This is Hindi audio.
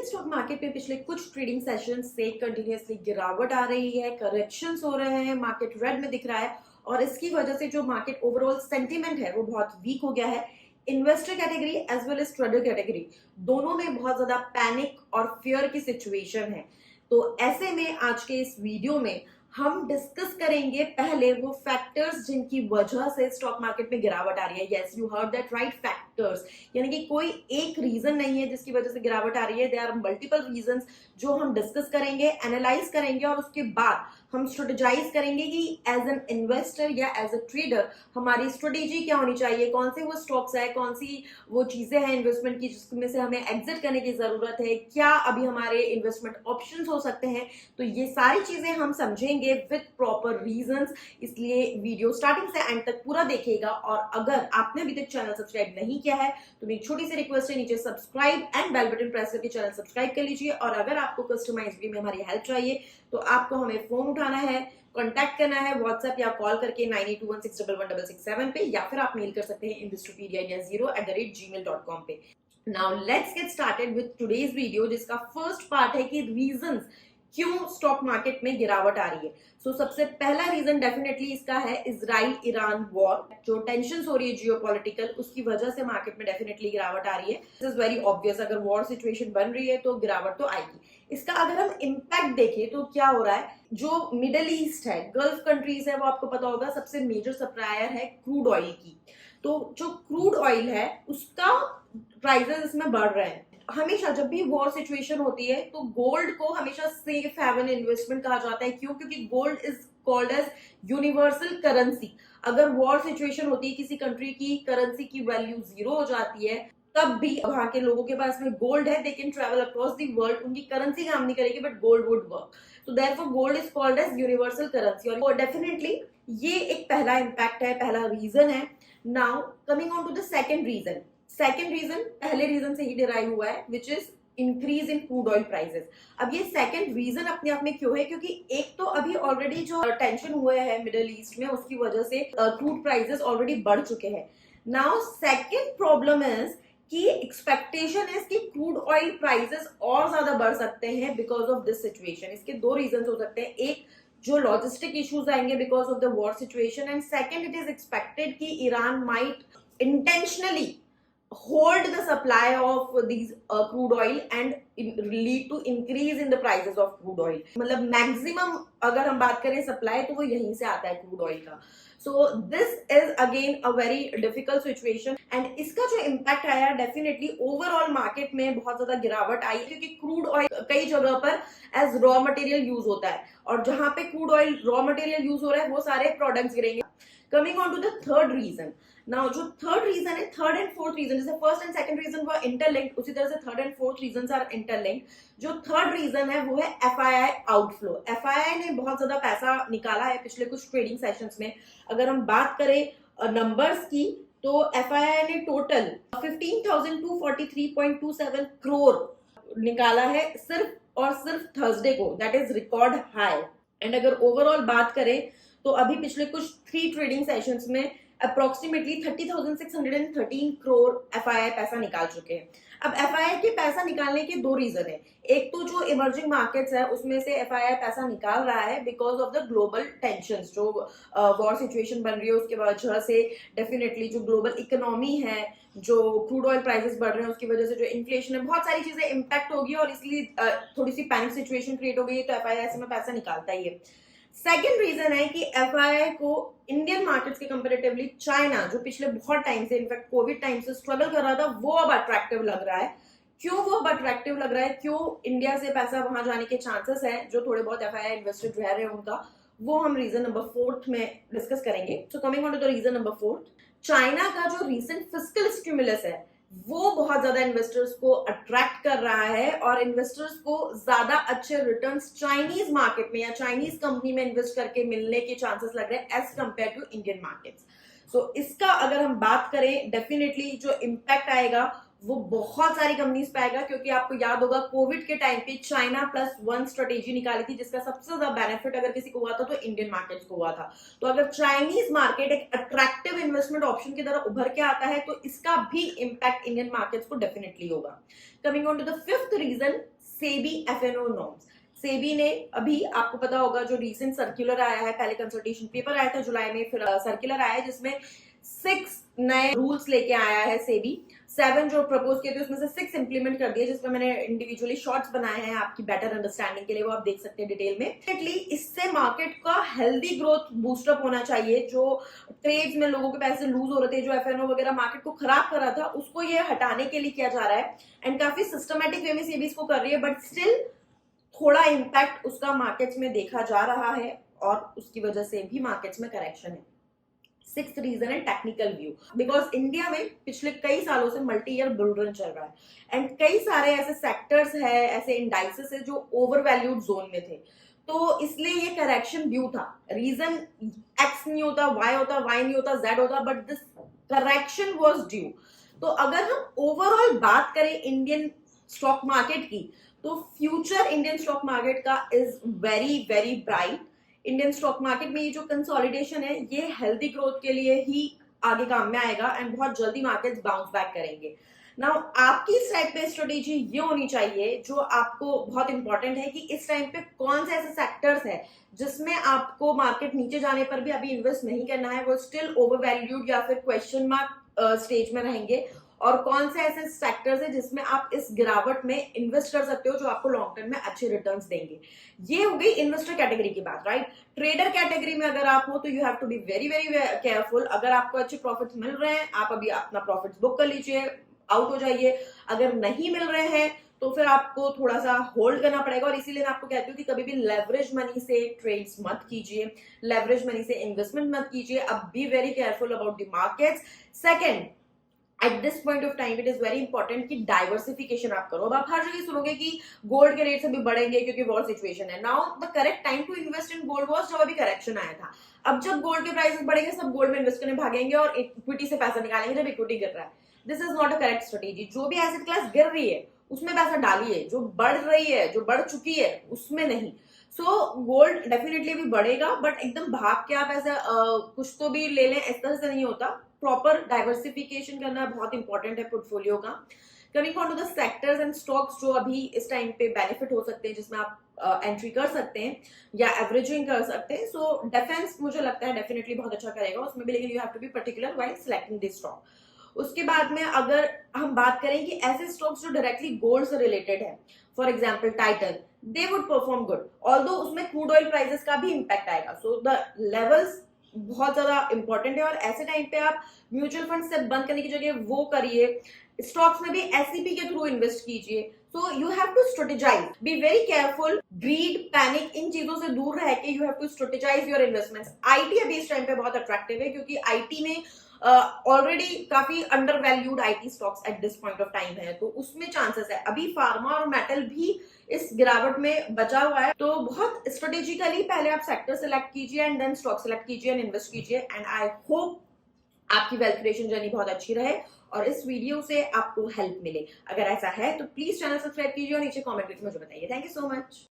इंडियन स्टॉक मार्केट में पिछले कुछ ट्रेडिंग सेशन से कंटिन्यूअसली गिरावट आ रही है, करेक्शंस हो रहे हैं, मार्केट रेड में दिख रहा है और इसकी वजह से जो मार्केट ओवरऑल सेंटीमेंट है वो बहुत वीक हो गया है। Investor category as well as trader category दोनों में बहुत ज्यादा पैनिक और फियर की सिचुएशन है। तो ऐसे में आज के इस वीडियो में हम डिस्कस करेंगे पहले वो फैक्टर्स जिनकी वजह से स्टॉक मार्केट में गिरावट आ रही है। Yes, you heard that right, factors, यानी कि कोई एक रीजन नहीं है जिसकी वजह से गिरावट आ रही है। देयर आर मल्टीपल रीजंस जो हम डिस्कस करेंगे, एनालाइज करेंगे और उसके बाद हम स्ट्रेटेजाइज करेंगे कि एज एन इन्वेस्टर या एज अ ट्रेडर हमारी स्ट्रेटेजी क्या होनी चाहिए, कौन से वो स्टॉक्स है, कौन सी वो चीजें हैं इन्वेस्टमेंट की जिसमें से हमें एग्जिट करने की जरूरत है, क्या अभी हमारे इन्वेस्टमेंट ऑप्शंस हो सकते हैं। तो ये सारी चीजें हम समझेंगे विद प्रॉपर रीजंस, इसलिए वीडियो स्टार्टिंग से एंड तक पूरा देखिएगा। और अगर आपने अभी तक चैनल सब्सक्राइब नहीं किया है तो मेरी छोटी सी रिक्वेस्ट है, नीचे subscribe and bell button press करके चैनल सब्सक्राइब कर लीजिए। और अगर आपको कस्टमाइज वे में हमारी हेल्प चाहिए तो आपको हमें फोन उठाना है, कांटेक्ट करना है व्हाट्सएप या कॉल करके 9821611667 पे, या फिर आप मेल कर सकते हैं industrupediaindia0@gmail.com पे। Now let's get started with today's video, जिसका फर्स्ट पार्ट है कि रीजंस क्यों स्टॉक मार्केट में गिरावट आ रही है। सो सबसे पहला रीजन डेफिनेटली इसका है इजराइल ईरान वॉर, जो टेंशन हो रही है जियोपॉलिटिकल, उसकी वजह से मार्केट में डेफिनेटली गिरावट आ रही है। दिस इज वेरी ऑब्वियस, अगर वॉर सिचुएशन बन रही है तो गिरावट तो आएगी। इसका अगर हम इम्पैक्ट देखें तो क्या हो रहा है, जो मिडल ईस्ट है, गल्फ कंट्रीज है, वो आपको पता होगा सबसे मेजर सप्लायर है क्रूड ऑयल की। तो जो क्रूड ऑयल है उसका प्राइसेस इसमें बढ़ रहे हैं। हमेशा जब भी वॉर सिचुएशन होती है तो गोल्ड को हमेशा सेफ हेवन इन्वेस्टमेंट कहा जाता है। क्यों? क्योंकि gold is called as universal currency. अगर वॉर सिचुएशन होती है, किसी कंट्री की करेंसी की वैल्यू 0 हो जाती है, तब भी वहां के लोगों के पास में गोल्ड है, they can travel across the world, उनकी करेंसी काम नहीं करेगी बट गोल्ड वुड वर्क। तो therefore gold is called as universal currency. और डेफिनेटली ये एक पहला इम्पैक्ट है, पहला रीजन है। Now coming on to the second reason. Second reason पहले रीजन से ही डिराइव हुआ है, which is increase in crude oil prices. अब ये सेकेंड रीजन अपने आप में क्यों है? क्योंकि एक तो अभी ऑलरेडी जो टेंशन हुए हैं मिडिल ईस्ट में, उसकी वजह से क्रूड प्राइसेस ऑलरेडी बढ़ चुके हैं। नाउ सेकेंड प्रॉब्लम इज कि एक्सपेक्टेशन है कि क्रूड ऑयल प्राइसेस और ज्यादा बढ़ सकते हैं बिकॉज ऑफ दिस सिचुएशन। इसके दो रीजन हो सकते हैं, एक जो लॉजिस्टिक इश्यूज आएंगे because of the war situation, and second it is expected कि Iran might intentionally hold the supply of these crude oil and lead to increase in the prices of crude oil। मतलब मैक्सिमम अगर हम बात करें सप्लाई तो वो यहीं से आता है क्रूड ऑयल का। So this is again a very difficult situation and इसका जो इम्पैक्ट आया डेफिनेटली ओवरऑल मार्केट में बहुत ज्यादा गिरावट आई, क्योंकि क्रूड ऑयल कई जगह पर एज रॉ मटेरियल यूज होता है और जहां पे crude oil raw material use हो रहा है वो सारे प्रोडक्ट्स गिरेंगे। Coming on to the third reason. Now जो थर्ड रीजन है, थर्ड एंड फोर्थ रीजन, जैसे फर्स्ट एंड सेकंड रीजन वो इंटरलिंक्ड, उसी तरह से third and fourth reason are interlinked. जो थर्ड रीजन है वो है एफआईआई आउटफ्लो। एफआईआई ने बहुत ज्यादा पैसा निकाला है पिछले कुछ ट्रेडिंग सेशंस में। अगर हम बात करें नंबर्स की तो एफआईआई ने टोटल 15,243.27 करोड़ निकाला है सिर्फ और सिर्फ थर्सडे को, that is record high. And अगर ओवरऑल बात करें तो अभी पिछले कुछ 3 ट्रेडिंग सेशंस में अप्रोक्सीमेटली 30,613 करोड़ एफआईआई पैसा निकाल चुके हैं। अब एफआईआई के पैसा निकालने के दो रीजन है। एक तो जो इमर्जिंग मार्केट्स है उसमें से एफआईआई पैसा निकाल रहा है because of the global tensions, जो वॉर सिचुएशन बन रही है उसके वजह से डेफिनेटली जो ग्लोबल इकोनॉमी है, जो क्रूड ऑयल प्राइसेस बढ़ रहे हैं उसकी वजह से जो इन्फ्लेशन है, बहुत सारी चीजें इम्पैक्ट होगी और इसलिए थोड़ी सी पैनिक सिचुएशन क्रिएट हो गई है, तो एफआईआई ऐसे में पैसा निकालता ही है। सेकेंड रीजन है कि एफआईआई को इंडियन मार्केट्स के कंपैरेटिवली चाइना, जो पिछले बहुत टाइम से, इनफैक्ट कोविड टाइम से स्ट्रगल कर रहा था, वो अब अट्रैक्टिव लग रहा है। क्यों वो अब अट्रैक्टिव लग रहा है, क्यों इंडिया से पैसा वहां जाने के चांसेस है, जो थोड़े बहुत एफआईआई इन्वेस्टेड रह रहे हैं उनका, वो हम रीजन नंबर 4 में डिस्कस करेंगे। So coming on to the reason number 4, China का जो रिसेंट फिस्कल स्टिमुलस है वो बहुत ज्यादा इन्वेस्टर्स को अट्रैक्ट कर रहा है और इन्वेस्टर्स को ज्यादा अच्छे रिटर्न्स चाइनीज मार्केट में या चाइनीज कंपनी में इन्वेस्ट करके मिलने के चांसेस लग रहे हैं as compare to Indian markets. So इसका अगर हम बात करें डेफिनेटली जो इम्पैक्ट आएगा वो बहुत सारी कंपनीज पे आएगा, क्योंकि आपको याद होगा कोविड के टाइम पे चाइना प्लस वन स्ट्रेटेजी निकाली थी, जिसका सबसे ज्यादा बेनिफिट अगर किसी को हुआ था तो इंडियन मार्केट्स को हुआ था। तो अगर चाइनीज मार्केट एक अट्रैक्टिव इन्वेस्टमेंट ऑप्शन की तरह उभर के आता है तो इसका भी इम्पैक्ट इंडियन मार्केट्स को डेफिनेटली होगा। Coming on to the fifth reason, SEBI FnO norms. SEBI ने अभी, आपको पता होगा, जो रिसेंट सर्कुलर आया है, पहले कंसल्टेशन पेपर आया था जुलाई में, फिर सर्कुलर आया है जिसमें 6 नए रूल्स लेके आया है सेबी। 7 जो प्रपोज किए थे उसमें से 6 इंप्लीमेंट कर दिए, जिसमें मैंने इंडिविजुअली शॉर्ट्स बनाए हैं आपकी बेटर अंडरस्टैंडिंग के लिए, वो आप देख सकते हैं डिटेल में। डेफिनेटली इससे मार्केट का हेल्दी ग्रोथ बूस्टअप होना चाहिए। जो ट्रेड्स में लोगों के पैसे लूज हो रहे थे, जो एफएनओ वगैरह मार्केट को खराब कर रहा था, उसको ये हटाने के लिए किया जा रहा है एंड काफी सिस्टमेटिक वे में सेबी इसको कर रही है, बट स्टिल थोड़ा इम्पैक्ट उसका मार्केट्स में देखा जा रहा है और उसकी वजह से भी मार्केट्स में करेक्शन है। सिक्स्थ रीजन है टेक्निकल व्यू, बिकॉज इंडिया में पिछले कई सालों से मल्टी ईयर बुल रन चल रहा है एंड कई सारे ऐसे सेक्टर्स है, ऐसे इंडाइसेस है जो ओवर वैल्यूड जोन में थे, तो इसलिए ये करेक्शन ड्यू था। रीजन एक्स नहीं होता, वाई होता, वाई नहीं होता, जेड होता, but this correction was due. तो अगर हम ओवरऑल बात करें इंडियन स्टॉक मार्केट की, तो फ्यूचर इंडियन स्टॉक मार्केट का is very very bright. Indian stock market में ये जो कंसोलिडेशन है, ये हेल्दी ग्रोथ के लिए ही आगे काम में आएगा एंड बहुत जल्दी मार्केट्स बाउंस बैक करेंगे। नाउ आपकी इस टाइप पे स्ट्रेटेजी ये होनी चाहिए, जो आपको बहुत इंपॉर्टेंट है, कि इस टाइम पे कौन से ऐसे सेक्टर्स है जिसमें आपको मार्केट नीचे जाने पर भी अभी इन्वेस्ट नहीं करना है, वो स्टिल ओवर वैल्यूड या फिर क्वेश्चन मार्क स्टेज में रहेंगे, और कौन से ऐसे सेक्टर्स है जिसमें आप इस गिरावट में इन्वेस्ट कर सकते हो जो आपको लॉन्ग टर्म में अच्छे रिटर्न्स देंगे। ये हो गई इन्वेस्टर कैटेगरी की बात, राइट। ट्रेडर कैटेगरी में अगर आप हो तो you have to be very very careful. अगर आपको अच्छे प्रॉफिट्स मिल रहे हैं, आप अभी अपना प्रॉफिट्स बुक कर लीजिए, आउट हो जाइए। अगर नहीं मिल रहे हैं तो फिर आपको थोड़ा सा होल्ड करना पड़ेगा, और इसीलिए मैं आपको कहती हूँ कि कभी भी लेवरेज मनी से ट्रेड्स मत कीजिए, लेवरेज मनी से इन्वेस्टमेंट मत कीजिए। अब B very careful about the markets. Second, at this point of time it is very important कि डाइवर्सिफिकेशन आप करो। अब आप हर जगह सुनोगे कि गोल्ड के रेट्स अभी बढ़ेंगे क्योंकि वॉर सिचुएशन है। Now the correct time to invest in gold was जब अभी करेक्शन आया था। अब जब गोल्ड के प्राइसेस बढ़ेंगे, सब गोल्ड में इन्वेस्ट करने भागेंगे और इक्विटी से पैसा निकालेंगे जब इक्विटी गिर रहा है। This is not a correct strategy. जो भी एसेट क्लास गिर रही है उसमें पैसा डालिए, जो बढ़ रही है, जो बढ़ चुकी है, उसमें नहीं। सो गोल्ड डेफिनेटली भी बढ़ेगा, बट एकदम भाग के आप ऐसा कुछ तो भी ले लें, इस तरह से नहीं होता। प्रॉपर डाइवर्सिफिकेशन करना बहुत इंपॉर्टेंट है पोर्टफोलियो का। Coming on to the sectors and stocks जो अभी इस टाइम पे बेनिफिट हो सकते हैं, जिसमें आप एंट्री कर सकते हैं या एवरेजिंग कर सकते हैं। सो डिफेंस मुझे लगता है डेफिनेटली बहुत अच्छा करेगा उसमें भी, लेकिन you have to be particular while selecting this stock. उसके बाद में अगर हम बात करें कि ऐसे स्टॉक्स जो डायरेक्टली गोल्ड से रिलेटेड है, for example Titan, they would perform good, although उसमें क्रूड ऑयल प्राइसेस का भी इम्पैक्ट आएगा। सो द लेवल्स बहुत ज्यादा इंपॉर्टेंट है, और ऐसे टाइम पे आप म्यूचुअल फंड से बंद करने की जगह वो करिए, स्टॉक्स में भी एससीपी के थ्रू इन्वेस्ट कीजिए। So you have to strategize, be very careful, greed, panic, इन चीजों से दूर रह के you have to strategize your investments. IT अभी इस टाइम पे बहुत अट्रैक्टिव है, क्योंकि आईटी में ऑलरेडी काफी under valued IT stocks at this point of time है, तो उसमें चांसेस है। अभी फार्मा और मेटल भी इस गिरावट में बचा हुआ है, तो बहुत स्ट्रेटेजिकली पहले आप सेक्टर सेलेक्ट कीजिए एंड देन स्टॉक सेलेक्ट कीजिए एंड इन्वेस्ट कीजिए। एंड आई होप आपकी वेल्थ क्रिएशन जर्नी बहुत अच्छी रहे और इस वीडियो से आपको हेल्प मिले। अगर ऐसा है तो प्लीज चैनल सब्सक्राइब कीजिए और नीचे कमेंट करके मुझे बताइए। Thank you so much.